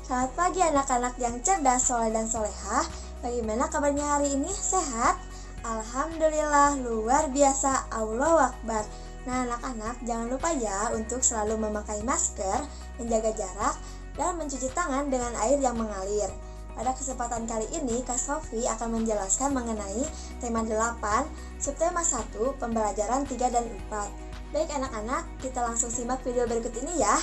Selamat pagi anak-anak yang cerdas, soleh dan solehah. Bagaimana kabarnya hari ini? Sehat? Alhamdulillah, luar biasa, Allahu Akbar. Nah anak-anak, jangan lupa ya untuk selalu memakai masker, menjaga jarak, dan mencuci tangan dengan air yang mengalir. Pada kesempatan kali ini, Kak Sofi akan menjelaskan mengenai tema 8, subtema 1, pembelajaran 3 dan 4. Baik anak-anak, kita langsung simak video berikut ini ya.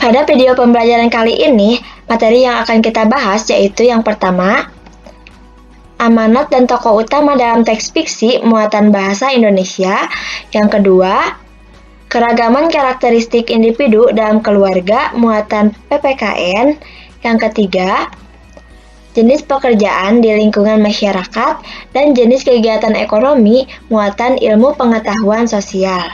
Pada video pembelajaran kali ini, materi yang akan kita bahas yaitu yang pertama, amanat dan tokoh utama dalam teks fiksi muatan bahasa Indonesia. Yang kedua, keragaman karakteristik individu dalam keluarga muatan PPKN. Yang ketiga, jenis pekerjaan di lingkungan masyarakat dan jenis kegiatan ekonomi muatan ilmu pengetahuan sosial.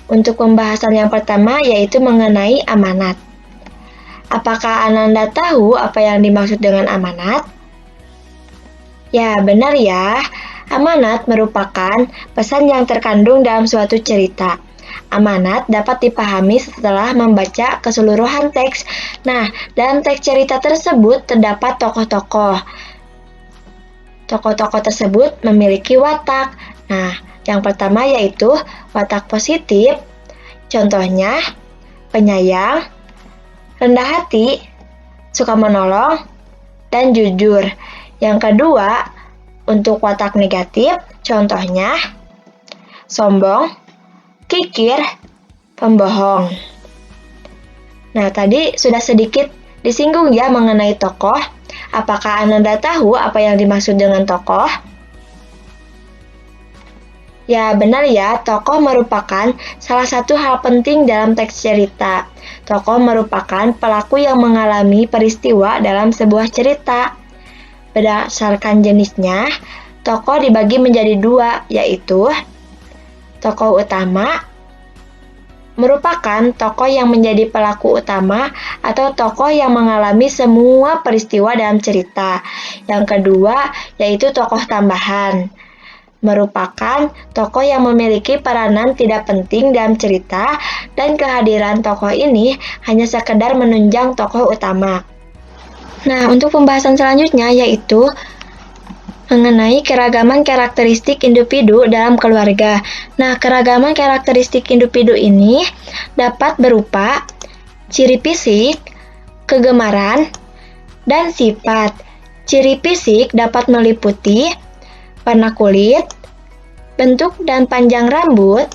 Untuk pembahasan yang pertama yaitu mengenai amanat. Apakah Ananda tahu apa yang dimaksud dengan amanat? Ya, benar ya. Amanat merupakan pesan yang terkandung dalam suatu cerita. Amanat dapat dipahami setelah membaca keseluruhan teks. Nah, dalam teks cerita tersebut terdapat tokoh-tokoh. Tokoh-tokoh tersebut memiliki watak. Nah, yang pertama yaitu watak positif, contohnya penyayang, rendah hati, suka menolong, dan jujur. Yang kedua, untuk watak negatif, contohnya sombong, kikir, pembohong. Nah, tadi sudah sedikit disinggung ya mengenai tokoh. Apakah Ananda tahu apa yang dimaksud dengan tokoh? Ya, benar ya, tokoh merupakan salah satu hal penting dalam teks cerita. Tokoh merupakan pelaku yang mengalami peristiwa dalam sebuah cerita. Berdasarkan jenisnya, tokoh dibagi menjadi dua, yaitu tokoh utama merupakan tokoh yang menjadi pelaku utama atau tokoh yang mengalami semua peristiwa dalam cerita. Yang kedua, yaitu tokoh tambahan. Merupakan tokoh yang memiliki peranan tidak penting dalam cerita dan kehadiran tokoh ini hanya sekedar menunjang tokoh utama. Nah, untuk pembahasan selanjutnya yaitu mengenai keragaman karakteristik individu dalam keluarga. Nah, keragaman karakteristik individu ini dapat berupa ciri fisik, kegemaran, dan sifat. Ciri fisik dapat meliputi warna kulit, bentuk dan panjang rambut,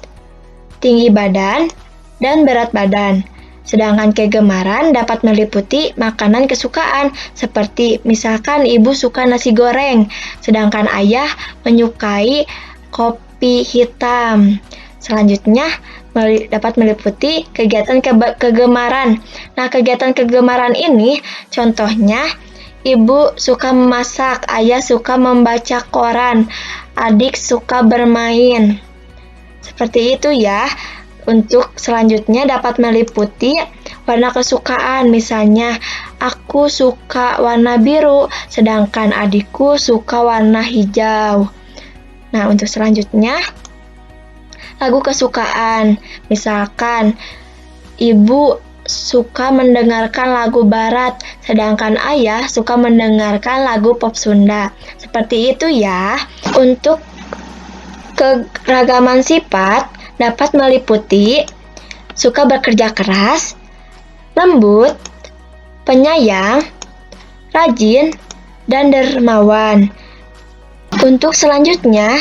tinggi badan, dan berat badan. Sedangkan kegemaran dapat meliputi makanan kesukaan, seperti misalkan ibu suka nasi goreng, sedangkan ayah menyukai kopi hitam. Selanjutnya dapat meliputi kegiatan kegemaran. Nah, kegiatan kegemaran ini contohnya ibu suka memasak, ayah suka membaca koran, adik suka bermain. Seperti itu ya. Untuk selanjutnya dapat meliputi warna kesukaan, misalnya aku suka warna biru, sedangkan adikku suka warna hijau. Nah, untuk selanjutnya lagu kesukaan, misalkan ibu suka mendengarkan lagu barat, sedangkan ayah suka mendengarkan lagu pop Sunda. Seperti itu ya. Untuk keragaman sifat dapat meliputi suka bekerja keras, lembut, penyayang, rajin, dan dermawan. Untuk selanjutnya,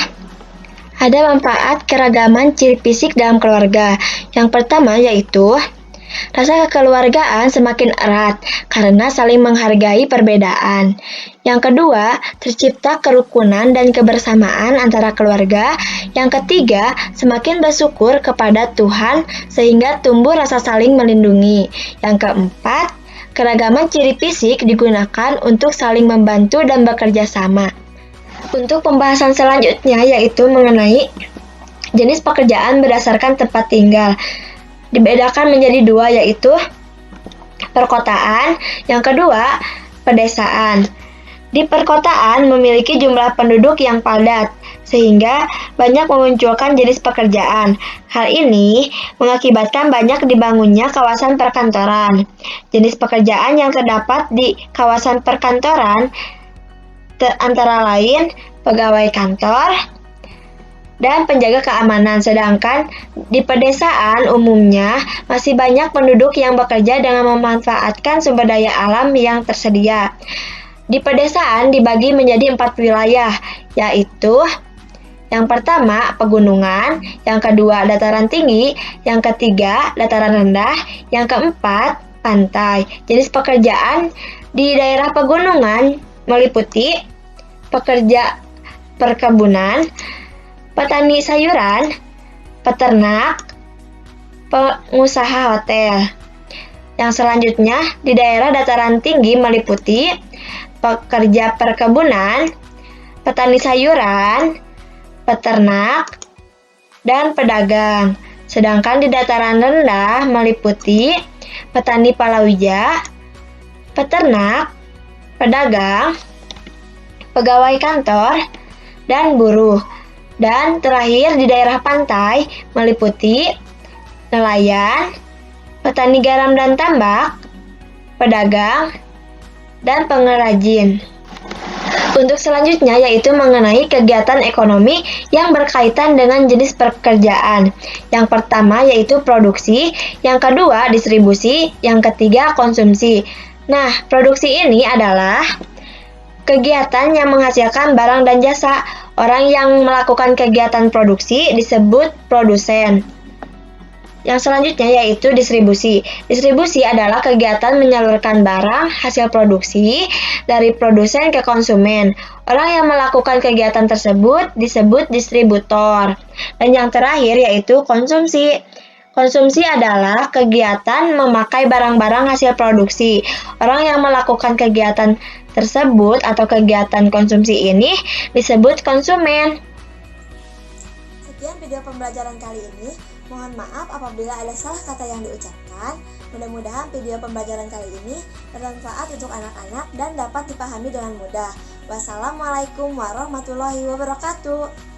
ada manfaat keragaman ciri fisik dalam keluarga. Yang pertama yaitu rasa kekeluargaan semakin erat karena saling menghargai perbedaan. Yang kedua, tercipta kerukunan dan kebersamaan antara keluarga. Yang ketiga, semakin bersyukur kepada Tuhan sehingga tumbuh rasa saling melindungi. Yang keempat, keragaman ciri fisik digunakan untuk saling membantu dan bekerja sama. Untuk pembahasan selanjutnya yaitu mengenai jenis pekerjaan berdasarkan tempat tinggal. Dibedakan menjadi dua yaitu perkotaan, yang kedua pedesaan. Di perkotaan memiliki jumlah penduduk yang padat, sehingga banyak memunculkan jenis pekerjaan. Hal ini mengakibatkan banyak dibangunnya kawasan perkantoran. Jenis pekerjaan yang terdapat di kawasan perkantoran antara lain pegawai kantor dan penjaga keamanan, sedangkan di pedesaan umumnya masih banyak penduduk yang bekerja dengan memanfaatkan sumber daya alam yang tersedia. Di pedesaan dibagi menjadi 4 wilayah, yaitu yang pertama pegunungan, yang kedua dataran tinggi, yang ketiga dataran rendah, yang keempat pantai. Jenis pekerjaan di daerah pegunungan meliputi pekerja perkebunan, petani sayuran, peternak, pengusaha hotel. Yang selanjutnya di daerah dataran tinggi meliputi pekerja perkebunan, petani sayuran, peternak, dan pedagang. Sedangkan di dataran rendah meliputi petani palawija, peternak, pedagang, pegawai kantor, dan buruh. Dan terakhir di daerah pantai meliputi nelayan, petani garam dan tambak, pedagang, dan pengrajin. Untuk selanjutnya yaitu mengenai kegiatan ekonomi yang berkaitan dengan jenis pekerjaan. Yang pertama yaitu produksi, yang kedua distribusi, yang ketiga konsumsi. Nah, produksi ini adalah kegiatan yang menghasilkan barang dan jasa. Orang yang melakukan kegiatan produksi disebut produsen. Yang selanjutnya yaitu distribusi. Distribusi adalah kegiatan menyalurkan barang hasil produksi dari produsen ke konsumen. Orang yang melakukan kegiatan tersebut disebut distributor. Dan yang terakhir yaitu konsumsi. Konsumsi adalah kegiatan memakai barang-barang hasil produksi. Orang yang melakukan kegiatan tersebut atau kegiatan konsumsi ini disebut konsumen. Sekian video pembelajaran kali ini. Mohon maaf apabila ada salah kata yang diucapkan. Mudah-mudahan video pembelajaran kali ini bermanfaat untuk anak-anak dan dapat dipahami dengan mudah. Wassalamualaikum warahmatullahi wabarakatuh.